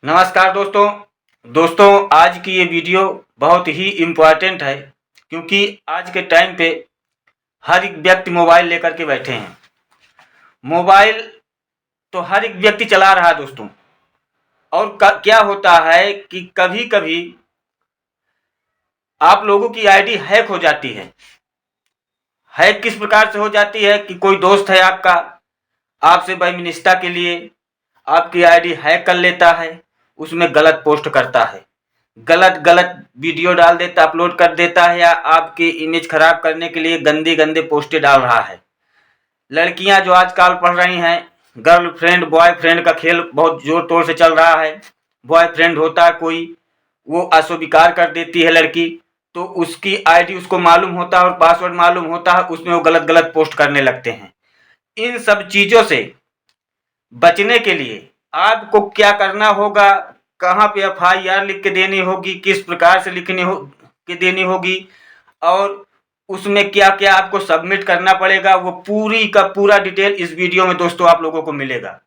नमस्कार दोस्तों आज की ये वीडियो बहुत ही इम्पोर्टेंट है क्योंकि आज के टाइम पे हर एक व्यक्ति मोबाइल लेकर के बैठे हैं। मोबाइल तो हर एक व्यक्ति चला रहा है दोस्तों। और क्या होता है कि कभी कभी आप लोगों की आईडी हैक हो जाती है। हैक किस प्रकार से हो जाती है कि कोई दोस्त है आपका, आपसे वैमनस्यता के लिए आपकी आईडी हैक कर लेता है, उसमें गलत पोस्ट करता है, गलत गलत वीडियो डाल देता, अपलोड कर देता है, या आपकी इमेज खराब करने के लिए गंदे गंदे पोस्टें डाल रहा है। लड़कियां जो आजकल पढ़ रही हैं, गर्लफ्रेंड बॉयफ्रेंड का खेल बहुत जोर तोर से चल रहा है। बॉयफ्रेंड होता है कोई, वो अस्वीकार कर देती है लड़की, तो उसकी आईडी उसको मालूम होता है और पासवर्ड मालूम होता है, उसमें वो गलत गलत पोस्ट करने लगते हैं। इन सब चीज़ों से बचने के लिए आपको क्या करना होगा, कहाँ पे एफआईआर लिख के देनी होगी, किस प्रकार से देनी होगी, और उसमें क्या क्या आपको सबमिट करना पड़ेगा, वो पूरी का पूरा डिटेल इस वीडियो में दोस्तों आप लोगों को मिलेगा।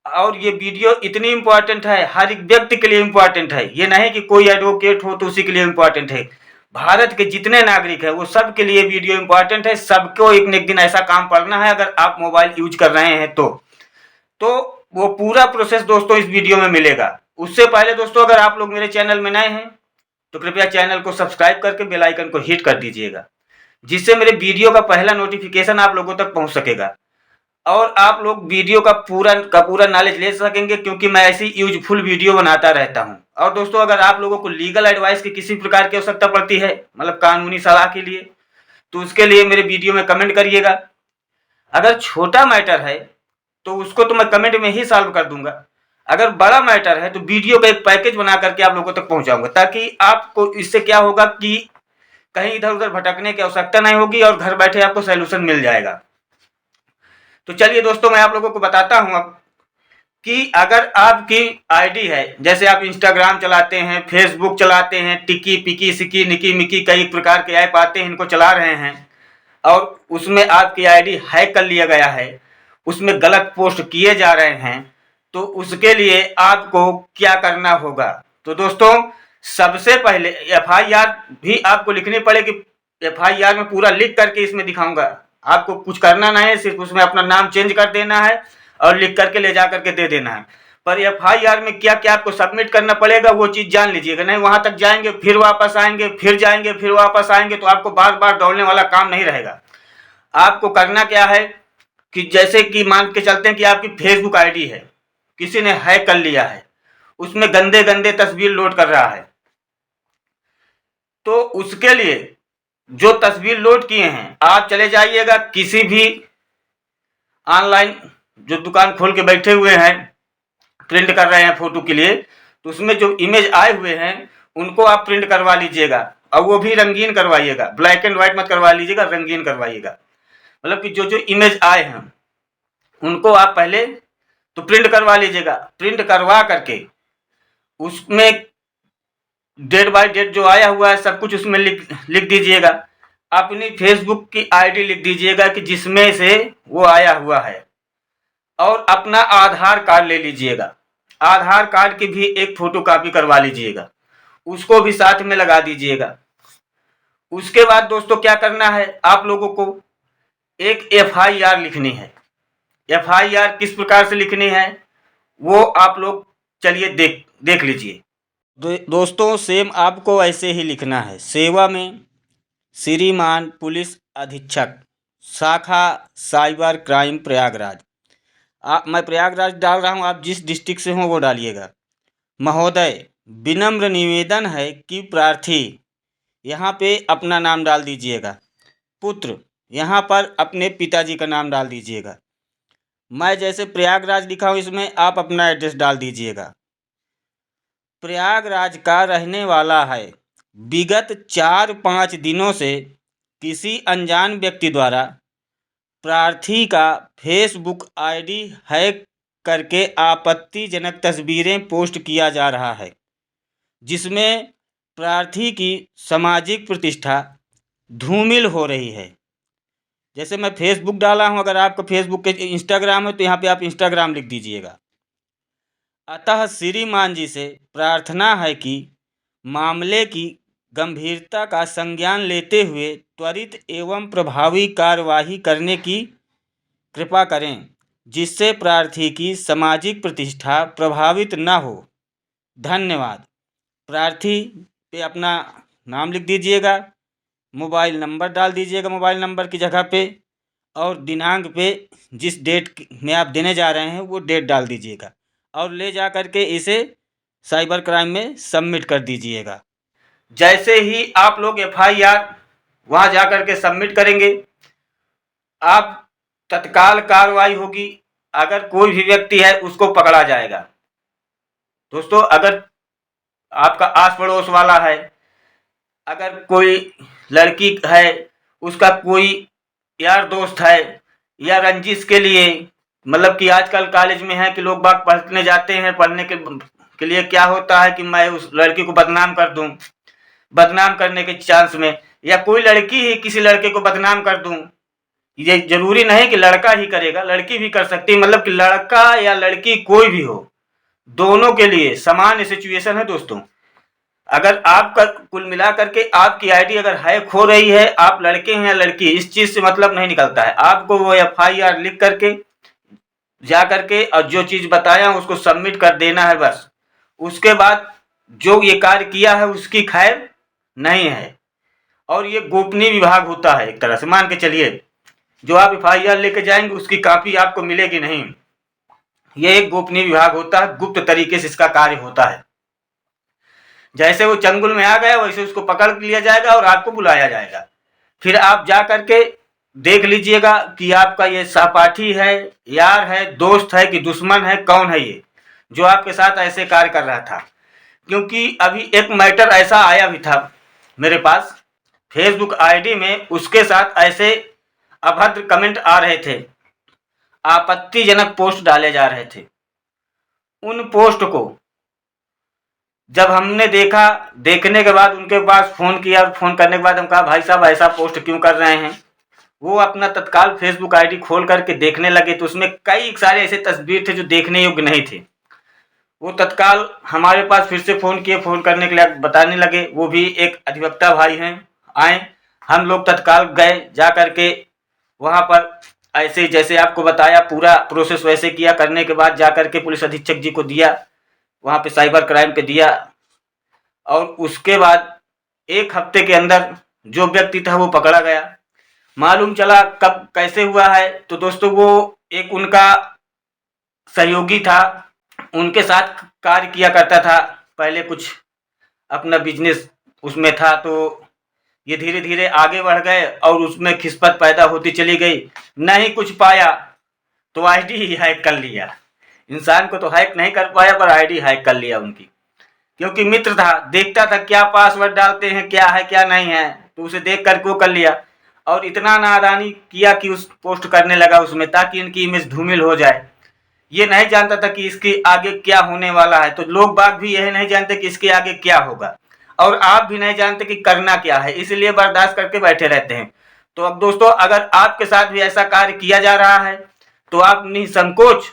और ये वीडियो इतनी इम्पोर्टेंट है, हर एक व्यक्ति के लिए इम्पोर्टेंट है। ये नहीं कि कोई एडवोकेट हो तो उसी के लिए इम्पोर्टेंट है। भारत के जितने नागरिक हैं वो सब के लिए वीडियो इम्पोर्टेंट है। सबको एक न एक दिन ऐसा काम पड़ना है अगर आप मोबाइल यूज कर रहे हैं तो वो पूरा प्रोसेस दोस्तों इस वीडियो में मिलेगा। उससे पहले दोस्तों, अगर आप लोग मेरे चैनल में नए हैं तो कृपया चैनल को सब्सक्राइब करके बेल आइकन को हिट कर दीजिएगा, जिससे मेरे वीडियो का पहला नोटिफिकेशन आप लोगों तक पहुंच सकेगा और आप लोग वीडियो का पूरा नॉलेज ले सकेंगे, क्योंकि मैं ऐसी यूजफुल वीडियो बनाता रहता हूं। और दोस्तों, अगर आप लोगों को लीगल एडवाइस की किसी प्रकार की आवश्यकता पड़ती है, मतलब कानूनी सलाह के लिए, तो उसके लिए मेरे वीडियो में कमेंट करिएगा। अगर छोटा मैटर है तो उसको तो मैं कमेंट में ही सॉल्व कर दूंगा। अगर बड़ा मैटर है तो वीडियो का एक पैकेज बना करके आप लोगों तक पहुंचाऊंगा, ताकि आपको इससे क्या होगा कि कहीं इधर उधर भटकने की आवश्यकता नहीं होगी और घर बैठे आपको सॉल्यूशन मिल जाएगा। तो चलिए दोस्तों, मैं आप लोगों को बताता हूं अब कि अगर आपकी आईडी है, जैसे आप इंस्टाग्राम चलाते हैं, फेसबुक चलाते हैं, टिकी पिकी सिकी निकी मिकी कई प्रकार के ऐप आते हैं, इनको चला रहे हैं और उसमें आपकी आईडी हैक कर लिया गया है, उसमें गलत पोस्ट किए जा रहे हैं, तो उसके लिए आपको क्या करना होगा। तो दोस्तों, सबसे पहले एफआईआर भी आपको लिखनी पड़ेगी। एफआईआर में पूरा लिख करके इसमें दिखाऊंगा, आपको कुछ करना नहीं है, सिर्फ उसमें अपना नाम चेंज कर देना है और लिख करके ले जा करके दे देना है। पर एफआईआर में क्या क्या आपको सबमिट करना पड़ेगा वो चीज़ जान लीजिएगा। नहीं वहां तक जाएंगे फिर वापस आएंगे, फिर जाएंगे फिर वापस आएंगे, तो आपको बार बार दौड़ने वाला काम नहीं रहेगा। आपको करना क्या है कि जैसे कि मान के चलते हैं कि आपकी फेसबुक आईडी है, किसी ने हैक कर लिया है, उसमें गंदे गंदे तस्वीर लोड कर रहा है, तो उसके लिए जो तस्वीर लोड किए हैं आप चले जाइएगा किसी भी ऑनलाइन जो दुकान खोल के बैठे हुए हैं, प्रिंट कर रहे हैं फोटो के लिए, तो उसमें जो इमेज आए हुए हैं उनको आप प्रिंट करवा लीजिएगा, और वो भी रंगीन करवाइएगा, ब्लैक एंड व्हाइट मत करवा लीजिएगा, रंगीन करवाइएगा। मतलब कि जो जो इमेज आए हैं उनको आप पहले तो प्रिंट करवा लीजिएगा। प्रिंट करवा करके उसमें डेट बाय डेट जो आया हुआ है सब कुछ उसमें लिख दीजिएगा। अपनी फेसबुक की आईडी लिख दीजिएगा कि जिसमें से वो आया हुआ है, और अपना आधार कार्ड ले लीजिएगा। आधार कार्ड की भी एक फोटो कॉपी करवा लीजिएगा, उसको भी साथ में लगा दीजिएगा। उसके बाद दोस्तों क्या करना है, आप लोगों को एक एफआईआर लिखनी है। एफआईआर किस प्रकार से लिखनी है वो आप लोग चलिए देख लीजिए। दोस्तों, सेम आपको ऐसे ही लिखना है। सेवा में श्रीमान पुलिस अधीक्षक, शाखा साइबर क्राइम प्रयागराज। मैं प्रयागराज डाल रहा हूँ, आप जिस डिस्ट्रिक्ट से हो वो डालिएगा। महोदय, विनम्र निवेदन है कि प्रार्थी, यहाँ पे अपना नाम डाल दीजिएगा। पुत्र, यहाँ पर अपने पिताजी का नाम डाल दीजिएगा। मैं जैसे प्रयागराज लिखा हूँ इसमें आप अपना एड्रेस डाल दीजिएगा। प्रयागराज का रहने वाला है। विगत 4-5 दिनों से किसी अनजान व्यक्ति द्वारा प्रार्थी का फेसबुक आईडी हैक करके आपत्तिजनक तस्वीरें पोस्ट किया जा रहा है, जिसमें प्रार्थी की सामाजिक प्रतिष्ठा धूमिल हो रही है। जैसे मैं फेसबुक डाला हूं, अगर आपका फेसबुक के इंस्टाग्राम है तो यहाँ पे आप इंस्टाग्राम लिख दीजिएगा। अतः श्रीमान जी से प्रार्थना है कि मामले की गंभीरता का संज्ञान लेते हुए त्वरित एवं प्रभावी कार्यवाही करने की कृपा करें, जिससे प्रार्थी की सामाजिक प्रतिष्ठा प्रभावित न हो। धन्यवाद। प्रार्थी पे अपना नाम लिख दीजिएगा, मोबाइल नंबर डाल दीजिएगा मोबाइल नंबर की जगह पे, और दिनांक पे जिस डेट में आप देने जा रहे हैं वो डेट डाल दीजिएगा, और ले जा कर के इसे साइबर क्राइम में सबमिट कर दीजिएगा। जैसे ही आप लोग FIR वहाँ जा कर के सबमिट करेंगे, आप तत्काल कार्रवाई होगी। अगर कोई भी व्यक्ति है उसको पकड़ा जाएगा। दोस्तों, अगर आपका आस पड़ोस वाला है, अगर कोई लड़की है, उसका कोई यार दोस्त है, या रंजिश के लिए, मतलब कि आजकल कॉलेज में है कि लोग बाग पढ़ने जाते हैं, पढ़ने के लिए क्या होता है कि मैं उस लड़की को बदनाम कर दूं, बदनाम करने के चांस में, या कोई लड़की ही किसी लड़के को बदनाम कर दूं। ये जरूरी नहीं कि लड़का ही करेगा, लड़की भी कर सकती है, मतलब कि लड़का या लड़की कोई भी हो, दोनों के लिए समान सिचुएशन है दोस्तों। अगर आपका कुल मिला करके आपकी आईडी अगर हैक हो रही है, आप लड़के हैं या लड़की, इस चीज से मतलब नहीं निकलता है। आपको वो FIR लिख करके जा करके और जो चीज बताया उसको सबमिट कर देना है बस। उसके बाद जो ये कार्य किया है उसकी खैर नहीं है। और ये गोपनीय विभाग होता है एक तरह से, मान के चलिए जो आप FIR लेके जाएंगे उसकी कॉपी आपको मिलेगी नहीं। ये एक गोपनीय विभाग होता है, गुप्त तरीके से इसका कार्य होता है। जैसे वो चंगुल में आ गया वैसे उसको पकड़ लिया जाएगा और आपको बुलाया जाएगा। फिर आप जा करके देख लीजिएगा कि आपका ये सहपाठी है, यार है, दोस्त है कि दुश्मन है, कौन है ये जो आपके साथ ऐसे कार्य कर रहा था। क्योंकि अभी एक मैटर ऐसा आया भी था मेरे पास, फेसबुक आईडी में उसके साथ ऐसे अभद्र कमेंट आ रहे थे, आपत्तिजनक पोस्ट डाले जा रहे थे। उन पोस्ट को जब हमने देखा, देखने के बाद उनके पास फ़ोन किया, और फ़ोन करने के बाद हम कहा भाई साहब ऐसा पोस्ट क्यों कर रहे हैं। वो अपना तत्काल फेसबुक आईडी खोल करके देखने लगे तो उसमें कई सारे ऐसे तस्वीर थे जो देखने योग्य नहीं थे। वो तत्काल हमारे पास फिर से फ़ोन किए, फ़ोन करने के लिए बताने लगे, वो भी एक अधिवक्ता भाई हैं, आए, हम लोग तत्काल गए, जा करके वहाँ पर ऐसे जैसे आपको बताया पूरा प्रोसेस वैसे किया। करने के बाद जा करके पुलिस अधीक्षक जी को दिया, वहाँ पे साइबर क्राइम पे दिया, और उसके बाद एक हफ्ते के अंदर जो व्यक्ति था वो पकड़ा गया। मालूम चला कब कैसे हुआ है, तो दोस्तों वो एक उनका सहयोगी था, उनके साथ कार्य किया करता था, पहले कुछ अपना बिजनेस उसमें था, तो ये धीरे धीरे आगे बढ़ गए और उसमें खिसपत पैदा होती चली गई। नहीं कुछ पाया तो आईडी ही हैक कर लिया। इंसान को तो हैक नहीं कर पाया पर आईडी हैक कर लिया उनकी, क्योंकि मित्र था, देखता था क्या पासवर्ड डालते हैं, क्या है क्या नहीं है, तो उसे देख करके वो कर लिया। और इतना नादानी किया कि उस पोस्ट करने लगा उसमें, ताकि इनकी इमेज धूमिल हो जाए। ये नहीं जानता था कि इसके आगे क्या होने वाला है। तो लोग बाग भी यह नहीं जानते कि इसके आगे क्या होगा, और आप भी नहीं जानते कि करना क्या है, इसलिए बर्दाश्त करके बैठे रहते हैं। तो अब दोस्तों, अगर आपके साथ भी ऐसा कार्य किया जा रहा है तो आप निसंकोच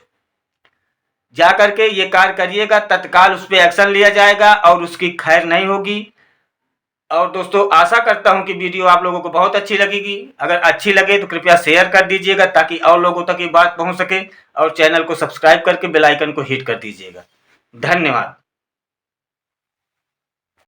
जा करके ये कार्य करिएगा, तत्काल उस पर एक्शन लिया जाएगा और उसकी खैर नहीं होगी। और दोस्तों, आशा करता हूं कि वीडियो आप लोगों को बहुत अच्छी लगेगी। अगर अच्छी लगे तो कृपया शेयर कर दीजिएगा ताकि और लोगों तक ये बात पहुंच सके, और चैनल को सब्सक्राइब करके बेल आइकन को हिट कर दीजिएगा। धन्यवाद।